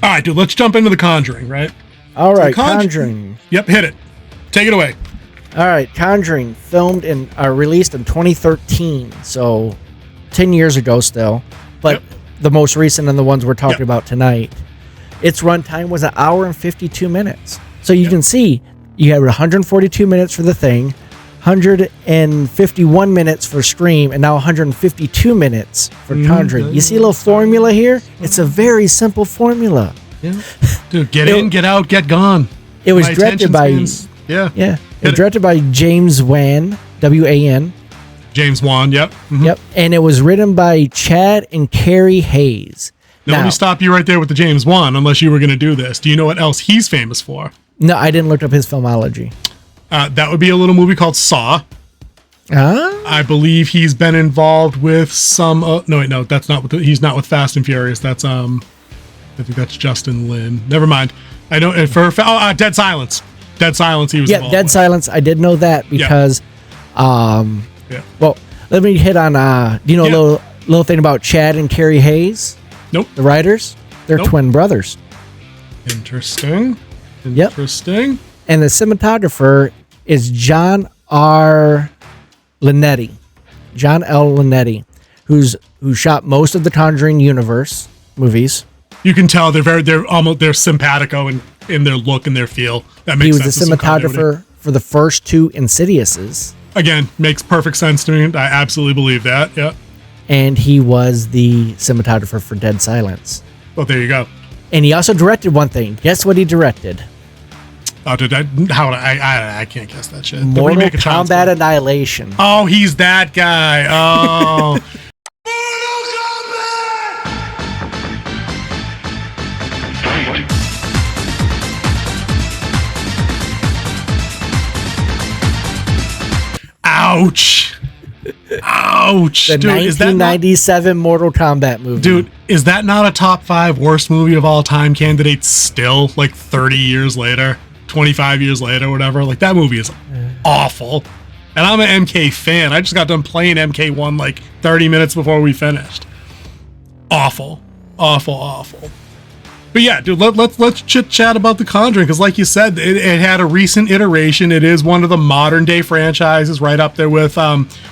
All right, dude, let's jump into The Conjuring, right? All right, Conjuring. Yep, hit it. Take it away. All right, Conjuring, filmed and released in 2013, so 10 years ago still, but the most recent and the ones we're talking about tonight. Its runtime was 1 hour and 52 minutes. So you can see you had 142 minutes for The Thing, 151 minutes for Scream, and now 152 minutes for Conjuring. You see a little formula here? It's a very simple formula. Yeah. Dude, get in, get out, get gone. It was directed by... It was directed by James Wan, W-A-N. James Wan, yep. Mm-hmm. Yep. And it was written by Chad and Carrie Hayes. Now, let me stop you right there with the James Wan, unless you were going to do this. Do you know what else he's famous for? No, I didn't look up his filmology. That would be a little movie called Saw. I believe he's been involved with some... no, that's not he's not with Fast and Furious. That's... I think that's Justin Lin. Never mind. I know... Dead Silence. Dead Silence he was involved Dead with. Silence. I did know that because... Well, let me hit on... do you know a little thing about Chad and Carrie Hayes? Nope. The writers? They're twin brothers. Interesting. And the cinematographer is John L. Linetti, who shot most of the Conjuring universe movies. You can tell they're simpatico in their look and their feel. That makes sense. He was the cinematographer for the first 2 Insidiouses. Again, makes perfect sense to me. I absolutely believe that. Yeah. And he was the cinematographer for Dead Silence. Well, there you go. And he also directed one thing. Guess what he directed? Oh, I can't guess that shit. Mortal Kombat Annihilation. Oh, he's that guy. Oh. Ouch. Ouch. The 1997 Mortal Kombat movie. Dude, is that not a top 5 worst movie of all time candidate still, like 30 years later, 25 years later, whatever? Like, that movie is awful. And I'm an MK fan. I just got done playing MK1 like 30 minutes before we finished. Awful. Awful. But yeah, dude, let's chit chat about The Conjuring, because like you said, it had a recent iteration. It is one of the modern day franchises, right up there with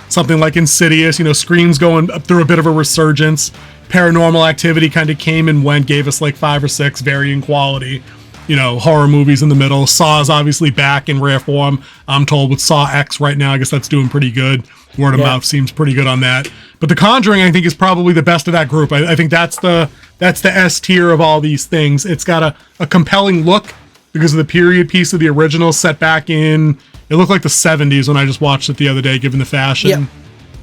something like Insidious. Scream's going through a bit of a resurgence. Paranormal Activity kind of came and went, gave us like 5 or 6 varying quality, horror movies in the middle. Saw is obviously back in rare form. I'm told with Saw X right now, I guess that's doing pretty good. Word of mouth seems pretty good on that. But The Conjuring, I think, is probably the best of that group. I think that's the S tier of all these things. It's got a compelling look because of the period piece of the original set back in... It looked like the 70s when I just watched it the other day, given the fashion.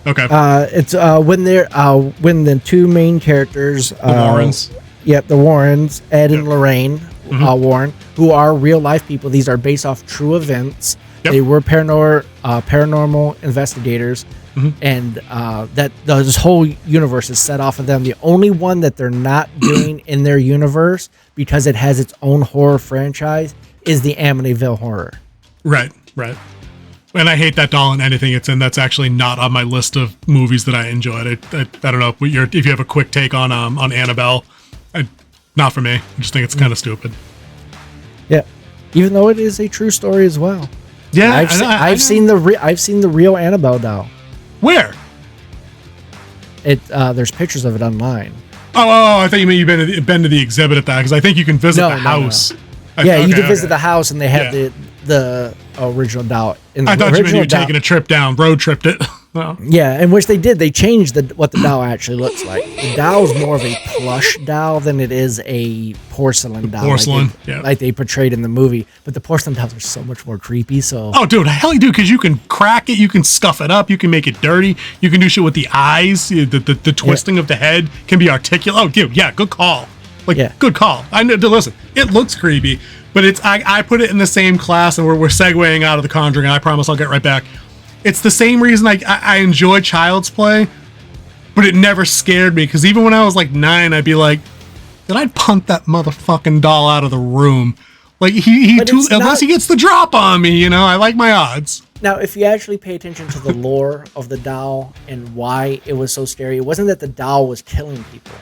Yep. Okay. It's when the 2 main characters... The Warrens. Yep, the Warrens, Ed and Lorraine Warren, who are real-life people. These are based off true events. Yep. They were paranormal investigators, and this whole universe is set off of them. The only one that they're not doing in their universe, because it has its own horror franchise, is the Amityville Horror. Right. And I hate that doll in anything it's in. That's actually not on my list of movies that I enjoyed. I don't know if you have a quick take on Annabelle. Not for me. I just think it's kind of stupid. Yeah, even though it is a true story as well. Yeah, I've seen the real Annabelle doll. Where? There's pictures of it online. Oh! I thought you meant you've been to the exhibit at that, because I think you can visit the house. No. You can visit the house, and they have the original doll. I thought you meant you were taking a trip down, road tripped it. Well. Yeah, and which they did. They changed what the doll actually looks like. The doll is more of a plush doll than it is a porcelain doll. Like they portrayed in the movie. But the porcelain dolls are so much more creepy. So. Oh, dude, hell, you do, because you can crack it, you can scuff it up, you can make it dirty, you can do shit with the eyes. The twisting of the head can be articulate. Oh, dude, good call. Good call. I know. Listen, it looks creepy, but I put it in the same class, and we're segueing out of The Conjuring. And I promise I'll get right back. It's the same reason I enjoy Child's Play, but it never scared me, because even when I was like 9, I'd be like, did I punt that motherfucking doll out of the room? Like, unless he gets the drop on me, I like my odds. Now, if you actually pay attention to the lore of the doll and why it was so scary, it wasn't that the doll was killing people.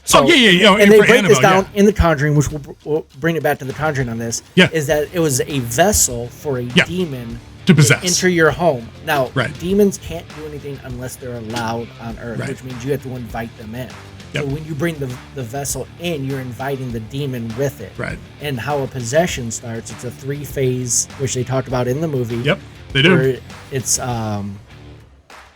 So, yeah. And they for break this Annabelle, down in The Conjuring, which we'll bring it back to The Conjuring on this. Yeah. Is that it was a vessel for a demon to possess, enter your home. Now, right. demons can't do anything unless they're allowed on Earth, right. which means you have to invite them in. Yep. So when you bring the vessel in, you're inviting the demon with it. Right. And how a possession starts, it's a 3-phase, which they talked about in the movie. Yep, they do. Where it's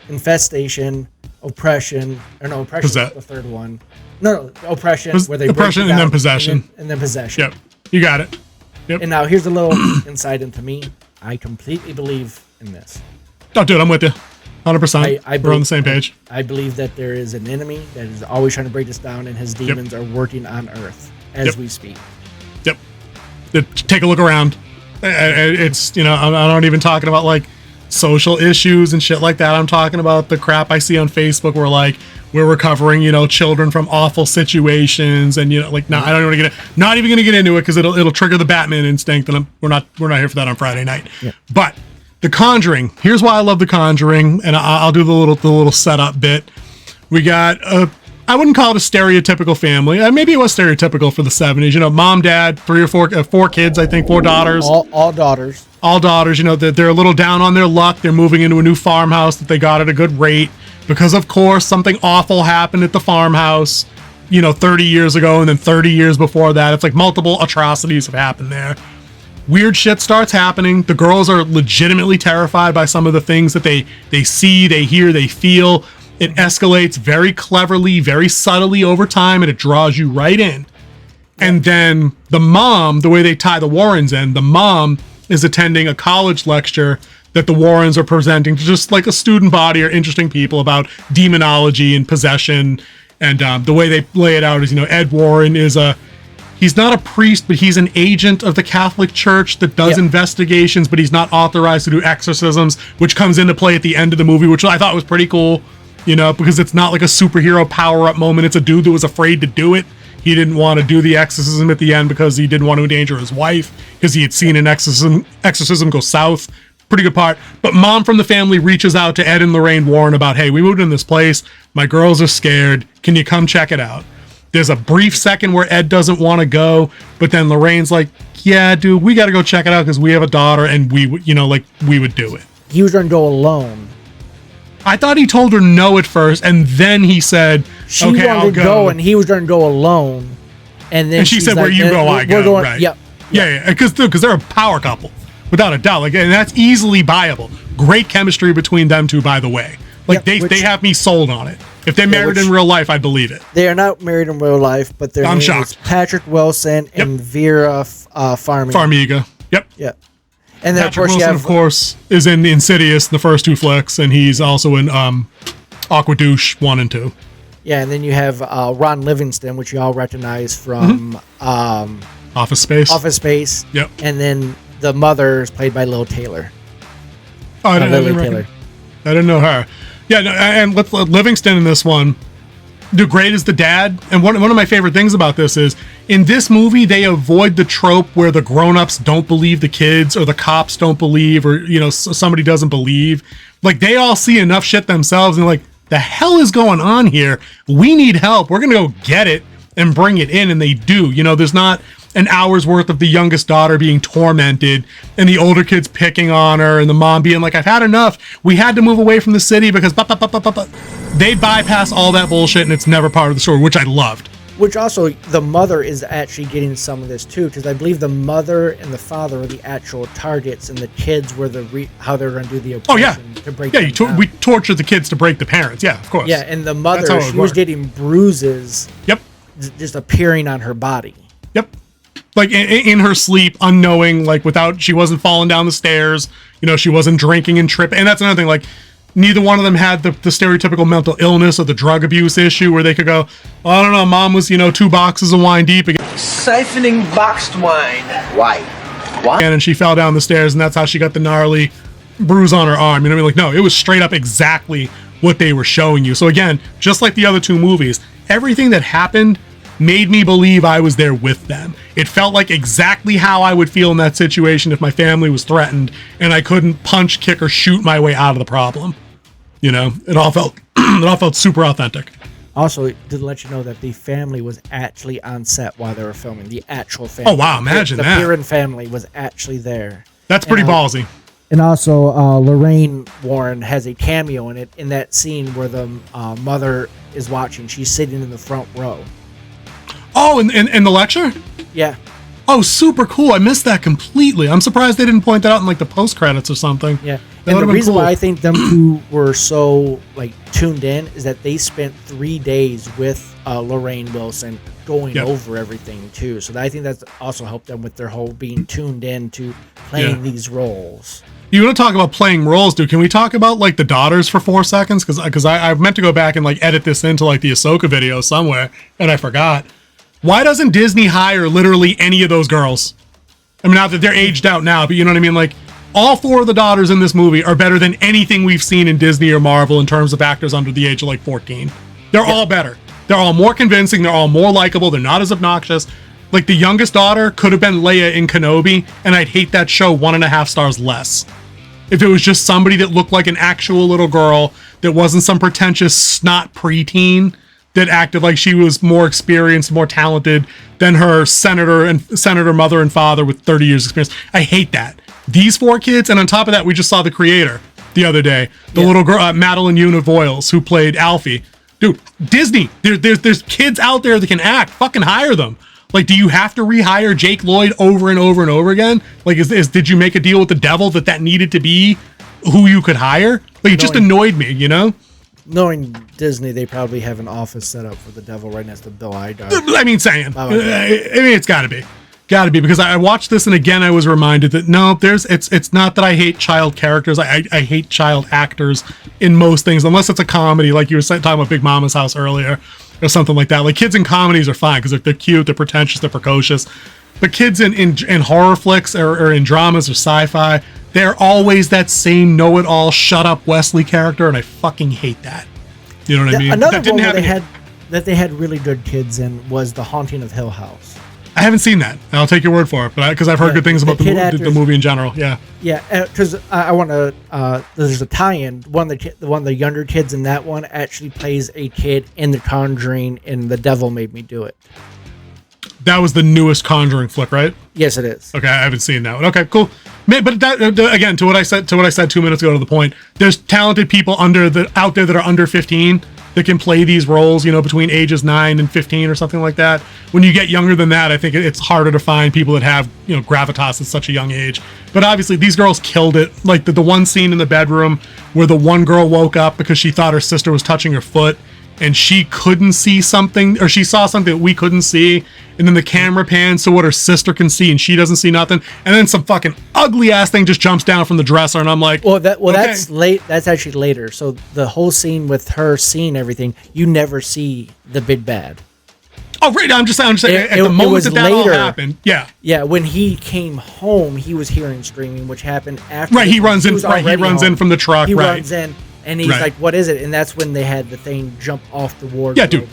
infestation, oppression, or no, oppression is the third one. No, oppression, where they oppression and then possession. And then possession. Yep, you got it. Yep. And now here's a little insight into me. I completely believe in this. Oh, dude, I'm with you. 100%. We're on the same page. I believe that there is an enemy that is always trying to break us down, and his demons are working on Earth as we speak. Yep. Take a look around. It's, I'm not even talking about like social issues and shit like that. I'm talking about the crap I see on Facebook where like we're recovering, children from awful situations, and I don't want to get it. Not even going to get into it because it'll trigger the Batman instinct, and we're not here for that on Friday night. Yeah. But The Conjuring. Here's why I love The Conjuring, and I'll do the little setup bit. We got I wouldn't call it a stereotypical family. Maybe it was stereotypical for the 70s. Mom, dad, 3 or 4 kids. I think 4 daughters. All daughters. All daughters. They're a little down on their luck. They're moving into a new farmhouse that they got at a good rate because, of course, something awful happened at the farmhouse. 30 years ago, and then 30 years before that. It's like multiple atrocities have happened there. Weird shit starts happening. The girls are legitimately terrified by some of the things that they see, they hear, they feel. It escalates very cleverly, very subtly over time, and it draws you right in. And then the mom, the way they tie the Warrens in, the mom is attending a college lecture that the Warrens are presenting to just like a student body or interesting people about demonology and possession. And the way they lay it out is, Ed Warren is he's not a priest, but he's an agent of the Catholic Church that does investigations, but he's not authorized to do exorcisms, which comes into play at the end of the movie, which I thought was pretty cool, because it's not like a superhero power-up moment. It's a dude that was afraid to do it. He didn't want to do the exorcism at the end because he didn't want to endanger his wife, because he had seen an exorcism go south. Pretty good part. But mom from the family reaches out to Ed and Lorraine Warren about, hey, we moved in this place. My girls are scared. Can you come check it out? There's a brief second where Ed doesn't want to go, but then Lorraine's like, yeah, dude, we got to go check it out because we have a daughter, and we would do it. He was going to go alone. I thought he told her no at first, and then he said, she okay, wanted I'll to go, and he was going to go alone. And she said, like, where you go, I go. Going, right. Yep. Yeah, because they're a power couple, without a doubt. Like, and that's easily buyable. Great chemistry between them two, by the way. Like, they have me sold on it. If they married in real life, I'd believe it. They are not married in real life, but their name is Patrick Wilson and Vera Farmiga. Yep. Yep. And then, Patrick Wilson, of course, is in Insidious, the first 2 flicks, and he's also in Aqua Douche 1 and 2. Yeah, and then you have Ron Livingston, which you all recognize from Office Space. Office Space. Yep. And then the mother is played by Lil Taylor. Oh, I didn't know her. Yeah, no, and Livingston in this one, do great as the dad. And one of my favorite things about this is, in this movie, they avoid the trope where the grown-ups don't believe the kids, or the cops don't believe, or, somebody doesn't believe. Like, they all see enough shit themselves, and like, the hell is going on here? We need help. We're going to go get it and bring it in. And they do. There's not an hour's worth of the youngest daughter being tormented and the older kids picking on her and the mom being like, I've had enough. We had to move away from the city because they bypass all that bullshit, and it's never part of the story, which I loved. Which also, the mother is actually getting some of this too, because I believe the mother and the father are the actual targets, and the kids were how they're going to do the oppression to break them down. We torture the kids to break the parents. Yeah, of course. Yeah, and the mother, she was getting bruises. Yep. Just appearing on her body. Yep. Like in her sleep, unknowing, like she wasn't falling down the stairs, she wasn't drinking and tripping. And that's another thing, like, neither one of them had the stereotypical mental illness or the drug abuse issue where they could go, well, I don't know, mom was, 2 boxes of wine deep again. Siphoning boxed wine. Why? And she fell down the stairs, and that's how she got the gnarly bruise on her arm. Like, no, it was straight up exactly what they were showing you. So again, just like the other 2 movies, everything that happened made me believe I was there with them. It felt like exactly how I would feel in that situation if my family was threatened and I couldn't punch, kick, or shoot my way out of the problem. It all felt super authentic. Also, to let you know that the family was actually on set while they were filming. The actual family. Oh wow, imagine the that. The Piran family was actually there. That's pretty ballsy. And also, Lorraine Warren has a cameo in it in that scene where the mother is watching. She's sitting in the front row. Oh, in the lecture? Yeah. Oh, super cool. I missed that completely. I'm surprised they didn't point that out in like the post credits or something. Yeah. And the reason why I think them two were so like tuned in is that they spent 3 days with Lorraine Wilson going over everything too. So I think that's also helped them with their whole being tuned in to playing these roles. You want to talk about playing roles, dude? Can we talk about like the daughters for 4 seconds? Because I meant to go back and like edit this into like the Ahsoka video somewhere, and I forgot. Why doesn't Disney hire literally any of those girls? I mean, not that they're aged out now, but you know what I mean? Like, all 4 of the daughters in this movie are better than anything we've seen in Disney or Marvel in terms of actors under the age of like 14. They're all better. They're all more convincing. They're all more likable. They're not as obnoxious. Like, the youngest daughter could have been Leia in Kenobi, and I'd hate that show 1.5 stars less. If it was just somebody that looked like an actual little girl, that wasn't some pretentious snot preteen that acted like she was more experienced, more talented than her senator mother and father with 30 years experience. I hate that. These 4 kids, and on top of that, we just saw the creator the other day, the little girl, Madeline Yuna Voiles, who played Alfie. Dude, Disney, there's kids out there that can act. Fucking hire them. Like, do you have to rehire Jake Lloyd over and over and over again? Like, did you make a deal with the devil that needed to be who you could hire? Like, it just annoyed me, you know? Knowing Disney, they probably have an office set up for the devil right next to Bill Iger. I mean, it's got to be. Because I watched this and again I was reminded that no, it's not that I hate child characters. I hate child actors in most things, unless it's a comedy, like you were talking about Big Mama's House earlier, or something like that. Like, kids in comedies are fine because they're cute, they're pretentious, they're precocious. But kids in horror flicks or in dramas or sci-fi, they're always that same know-it-all, shut up Wesley character, and I fucking hate that. You know what I mean? Another one that they had really good kids in was The Haunting of Hill House. I haven't seen that. I'll take your word for it, but because I've heard good things about the movie in general. Yeah. Yeah, because I want to. There's a tie-in. One of the younger kids in that one actually plays a kid in The Conjuring, and The Devil Made Me Do It. That was the newest Conjuring flick, right? Yes, it is. Okay, I haven't seen that one. Okay, cool. But that again, to what I said 2 minutes ago, to the point. There's talented people out there that are under 15 that can play these roles, you know, between ages 9 and 15 or something like that. When you get younger than that, I think it's harder to find people that have, you know, gravitas at such a young age. But obviously, these girls killed it. Like the one scene in the bedroom where the one girl woke up because she thought her sister was touching her foot, and she couldn't see something, or she saw something that we couldn't see, and then the camera pans to what her sister can see, and she doesn't see nothing, and then some fucking ugly ass thing just jumps down from the dresser, and I'm like, okay. That's late. That's actually later. So the whole scene with her seeing everything, you never see the big bad. Oh, right. I'm just saying. At the moment that all happened, yeah. Yeah, when he came home, he was hearing screaming, which happened after. Right, he runs in. Right, he runs in from the truck. He runs in. And he's like, "What is it?" And that's when they had the thing jump off the wardrobe. Yeah, dude,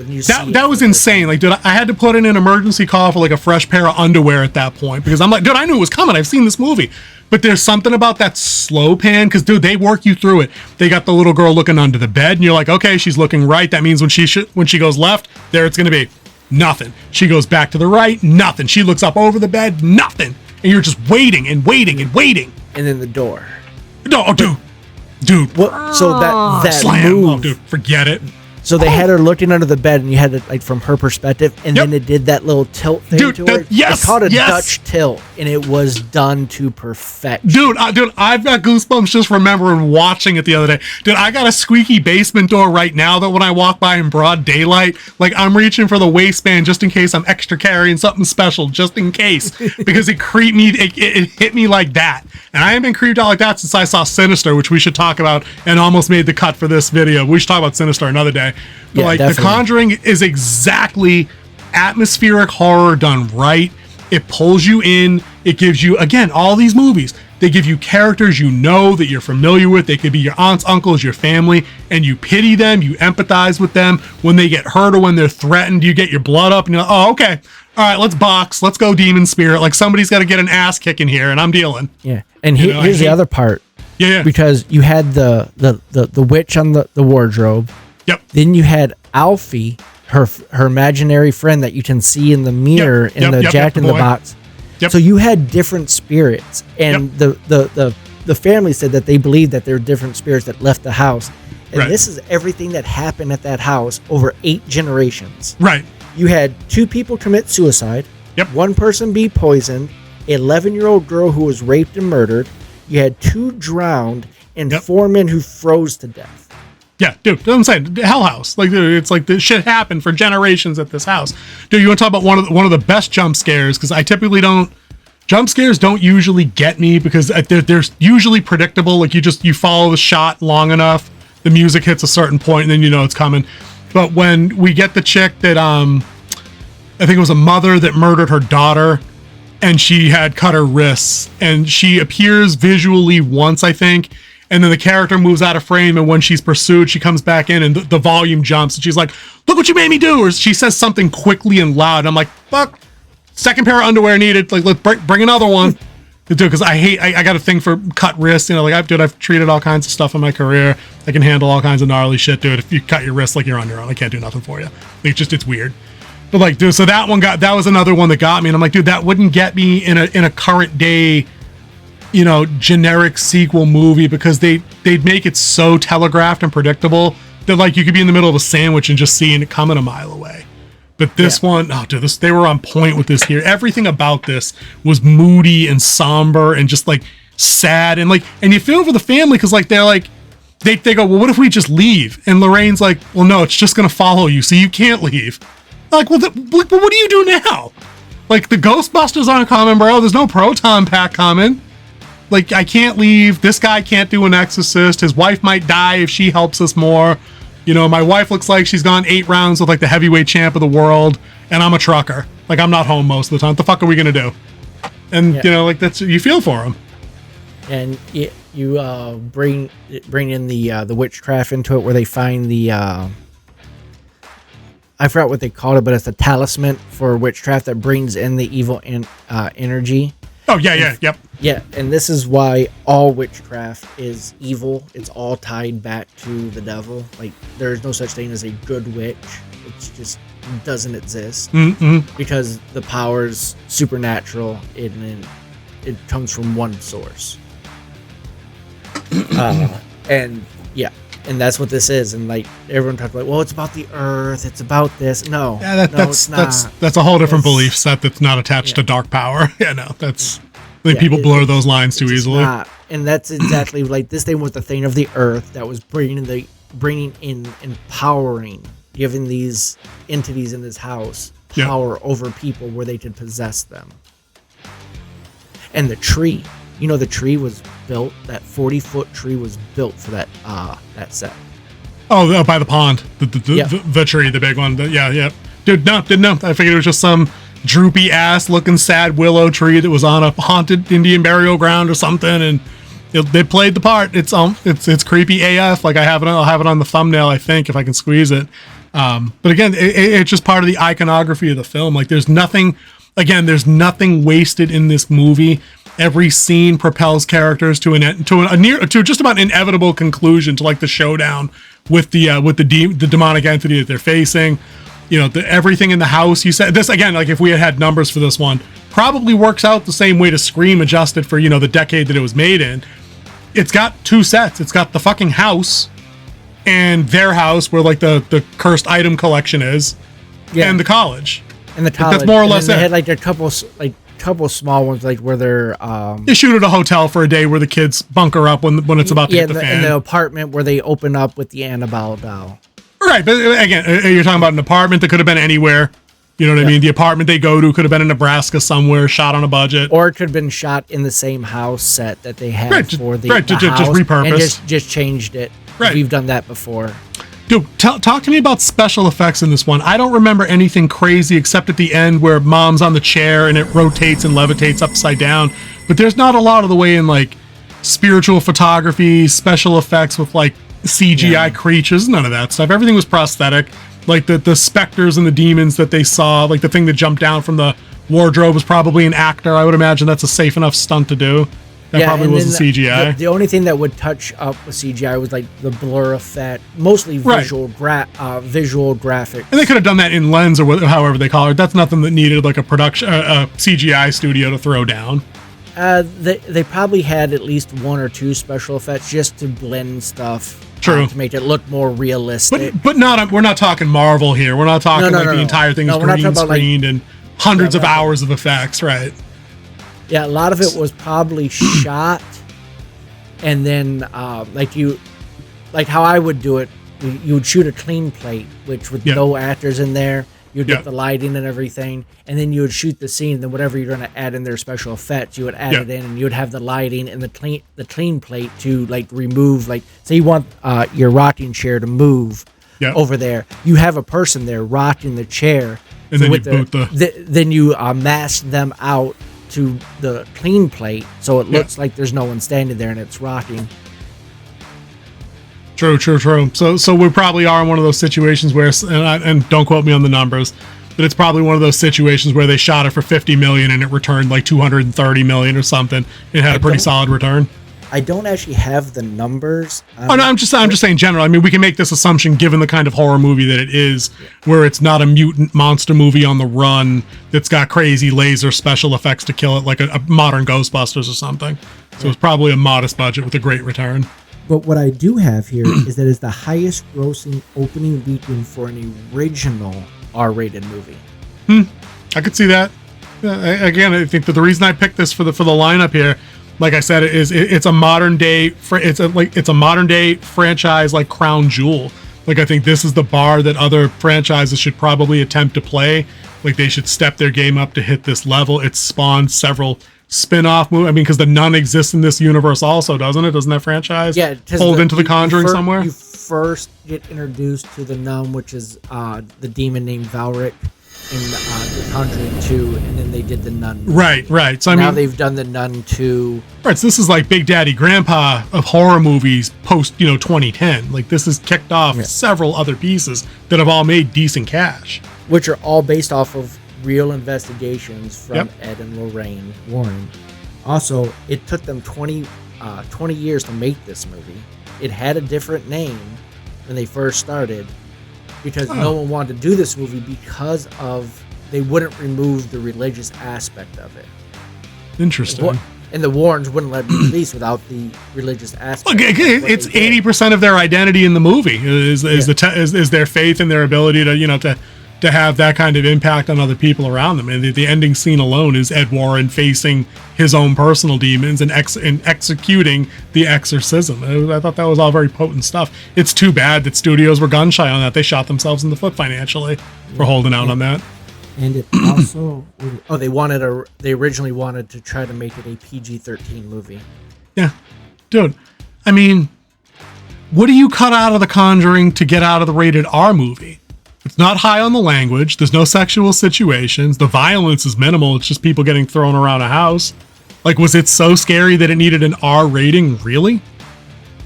that was insane. Like, dude, I had to put in an emergency call for like a fresh pair of underwear at that point because I'm like, dude, I knew it was coming. I've seen this movie, but there's something about that slow pan because, dude, they work you through it. They got the little girl looking under the bed, and you're like, okay, she's looking right. That means when she goes left, there it's gonna be nothing. She goes back to the right, nothing. She looks up over the bed, nothing. And you're just waiting and waiting and waiting. And then the door. No, dude. Well, so that slam. move. Oh, dude, forget it. So they had her looking under the bed, and you had it like from her perspective, and then it did that little tilt thing to her. Yes, it's called a Dutch tilt, and it was done to perfection. Dude, I've got goosebumps just remembering watching it the other day. Dude, I got a squeaky basement door right now that when I walk by in broad daylight, like I'm reaching for the waistband just in case I'm extra carrying something special, just in case, because it creeped me. It hit me like that, and I haven't been creeped out like that since I saw Sinister, which we should talk about, and almost made the cut for this video. We should talk about Sinister another day. But like definitely. The Conjuring is exactly atmospheric horror done right. It pulls you in. It gives you, again, all these movies, they give you characters you know that you're familiar with. They could be your aunts, uncles, your family, and you pity them. You empathize with them. When they get hurt or when they're threatened, you get your blood up and you're like, oh, okay. All right, let's box. Let's go demon spirit. Like somebody's got to get an ass kick in here, and I'm dealing. Yeah, and here's the other part. Yeah. Because you had the witch on the wardrobe. Yep. Then you had Alfie, her imaginary friend that you can see in the mirror in the Jack in the Box. Yep. So you had different spirits, and the family said that they believed that there were different spirits that left the house. And this is everything that happened at that house over 8 generations. Right. You had 2 people commit suicide. Yep. 1 person be poisoned. An 11-year-old girl who was raped and murdered. You had 2 drowned and 4 men who froze to death. Yeah, dude, I'm saying Hell House. Like, dude, it's like this shit happened for generations at this house. Dude, you want to talk about one of the best jump scares? Because I typically don't. Jump scares don't usually get me because they're usually predictable. Like you follow the shot long enough, the music hits a certain point, and then you know it's coming. But when we get the chick that I think it was a mother that murdered her daughter, and she had cut her wrists, and she appears visually once, I think. And then the character moves out of frame, and when she's pursued, she comes back in, and the volume jumps, and she's like, "Look what you made me do!" Or she says something quickly and loud. And I'm like, "Fuck! Second pair of underwear needed. Like, let's bring another one." Dude, because I got a thing for cut wrists. You know, like I've treated all kinds of stuff in my career. I can handle all kinds of gnarly shit, dude. If you cut your wrist, like you're on your own, I can't do nothing for you. It's weird. But like, dude, so that was another one that got me, and I'm like, dude, that wouldn't get me in a current day, you know, generic sequel movie, because they'd make it so telegraphed and predictable that like you could be in the middle of a sandwich and just seeing it coming a mile away. But this one, oh dude, they were on point with this here. Everything about this was moody and somber and just like sad, and you feel for the family because like they're like they go, well, what if we just leave? And Lorraine's like, well, no, it's just gonna follow you, so you can't leave. Like, well, what do you do now? Like the Ghostbusters aren't coming, bro. There's no proton pack coming. Like, I can't leave. This guy can't do an exorcist. His wife might die if she helps us more. You know, my wife looks like she's gone 8 rounds with like the heavyweight champ of the world, and I'm a trucker. Like, I'm not home most of the time. What the fuck are we gonna do? And you know, like that's, you feel for him. And you bring in the witchcraft into it, where they find the I forgot what they called it, but it's a talisman for witchcraft that brings in the evil energy. Oh yeah, yep. Yeah, and this is why all witchcraft is evil. It's all tied back to the devil. Like, there's no such thing as a good witch. It just doesn't exist. Because the power's supernatural, and it comes from one source. And yeah, and that's what this is. And like everyone talks about, well, it's about the earth. It's about this. No, yeah, that's a whole different belief set that's not attached to dark power. Yeah, no, that's. I think people blur those lines too easily. Not. And that's exactly like this thing was the thing of the earth that was bringing in, empowering, giving these entities in this house power over people where they could possess them. And the tree, you know, the tree was built. That 40-foot tree was built for that set. Oh, by the pond, the tree, the big one. Yeah. Dude, didn't know. I figured it was just some droopy ass looking sad willow tree that was on a haunted Indian burial ground or something, and they played the part. It's creepy AF. Like I'll have it on the thumbnail, I think, if I can squeeze it. But again, it's just part of the iconography of the film. Like there's nothing wasted in this movie. Every scene propels characters to just about inevitable conclusion, to like the showdown with the demonic entity that they're facing. You know, everything in the house. You said this again, like if we had numbers for this one, probably works out the same way to Scream, adjusted for, you know, the decade that it was made in. It's got 2 sets. It's got the fucking house and their house where like the cursed item collection is, and the college. And the college. Like, that's more or less they it. had like a couple small ones, like where they're they shoot at a hotel for a day where the kids bunker up when it's about to hit the fan. In the apartment where they open up with the Annabelle doll. Right, but again, you're talking about an apartment that could have been anywhere. You know what I mean? The apartment they go to could have been in Nebraska somewhere, shot on a budget. Or it could have been shot in the same house set that they had for the house. Just repurposed. And just changed it. Right. We've done that before. Dude, talk to me about special effects in this one. I don't remember anything crazy except at the end where mom's on the chair and it rotates and levitates upside down. But there's not a lot of the way in like spiritual photography, special effects with like CGI creatures, none of that stuff. Everything was prosthetic. Like the specters and the demons that they saw, like the thing that jumped down from the wardrobe was probably an actor. I would imagine that's a safe enough stunt to do. That probably and wasn't then CGI. The only thing that would touch up with CGI was like the blur effect, mostly visual graphics. And they could have done that in lens or however they call it. That's nothing that needed like a production, a CGI studio to throw down. They probably had at least one or two special effects just to blend stuff. True. To make it look more realistic. But not. We're not talking Marvel here. We're not talking the entire thing is green screened and hundreds of hours of effects, right? Yeah, a lot of it was probably shot, and then like how I would do it, you would shoot a clean plate, which with no actors in there, you'd get the lighting and everything, and then you would shoot the scene, and then whatever you're going to add in their special effects, you would add it in, and you would have the lighting and the clean plate to like remove, like say you want your rocking chair to move over there, you have a person there rocking the chair, and then you boot then you mask them out to the clean plate, so it looks like there's no one standing there and it's rocking. True. So we probably are in one of those situations where, and don't quote me on the numbers, but it's probably one of those situations where they shot it for 50 million and it returned like 230 million or something. It had a pretty solid return. I don't actually have the numbers. No, I'm just saying general. I mean, we can make this assumption given the kind of horror movie that it is, where it's not a mutant monster movie on the run that's got crazy laser special effects to kill it, like a modern Ghostbusters or something. So it's probably a modest budget with a great return. But what I do have here is that it's the highest grossing opening weekend for an original R-rated movie. I could see that. Again, I think that the reason I picked this for the lineup here, like I said, it's a modern day franchise like Crown Jewel. Like I think this is the bar that other franchises should probably attempt to play. Like they should step their game up to hit this level. It's spawned several spin-off movies. I mean, because the Nun exists in this universe also, doesn't it? Doesn't that franchise fold into the Conjuring somewhere? You first get introduced to the Nun, which is the demon named Valric in the Conjuring 2, and then they did the Nun movie. Right. So now they've done the Nun 2. Right, so this is like Big Daddy Grandpa of horror movies post 2010. Like this has kicked off several other pieces that have all made decent cash, which are all based off of real investigations from Ed and Lorraine Warren. Also, it took them 20 years to make this movie. It had a different name when they first started, because no one wanted to do this movie because of they wouldn't remove the religious aspect of it. Interesting. And the Warrens wouldn't let it be released without the religious aspect. It's 80% of their identity in the movie is their faith and their ability to have that kind of impact on other people around them. And the ending scene alone is Ed Warren facing his own personal demons and executing the exorcism. I thought that was all very potent stuff. It's too bad that studios were gun shy on that. They shot themselves in the foot financially for holding out on that. And it also, they originally wanted to try to make it a PG-13 movie. Yeah, dude. I mean, what do you cut out of The Conjuring to get out of the rated R movie? It's not high on the language. There's no sexual situations. The violence is minimal. It's just people getting thrown around a house. Like, was it so scary that it needed an R rating? Really?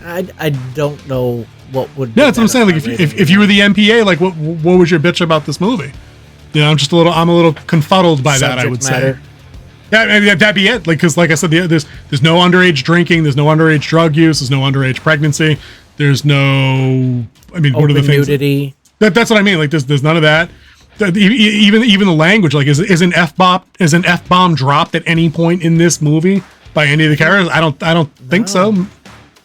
I don't know what would. Yeah, that's what I'm saying. Like, if you were the MPA, like, what was your bitch about this movie? I'm a little confuddled by that, I would say. Yeah, maybe that'd be it. Like, because like I said, there's no underage drinking. There's no underage drug use. There's no underage pregnancy. There's no. I mean, what are the things? Nudity. That's what I mean. Like, there's none of that. Even the language, like, is an F-bomb dropped at any point in this movie by any of the characters? I don't think so.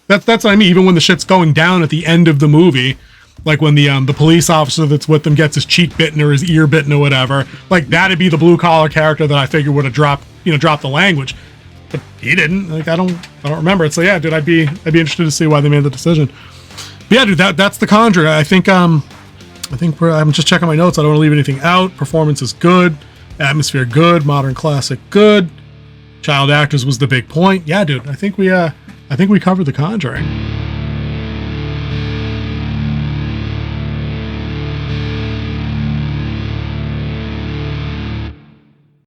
That's what I mean. Even when the shit's going down at the end of the movie, like when the police officer that's with them gets his cheek bitten or his ear bitten or whatever, like that'd be the blue collar character that I figured would have dropped the language, but he didn't. Like, I don't remember it. So yeah, dude, I'd be interested to see why they made the decision. But yeah, dude, that's The Conjuring. I think I'm just checking my notes. I don't want to leave anything out. Performance is good. Atmosphere good. Modern classic good. Child actors was the big point. Yeah, dude. I think we covered The Conjuring.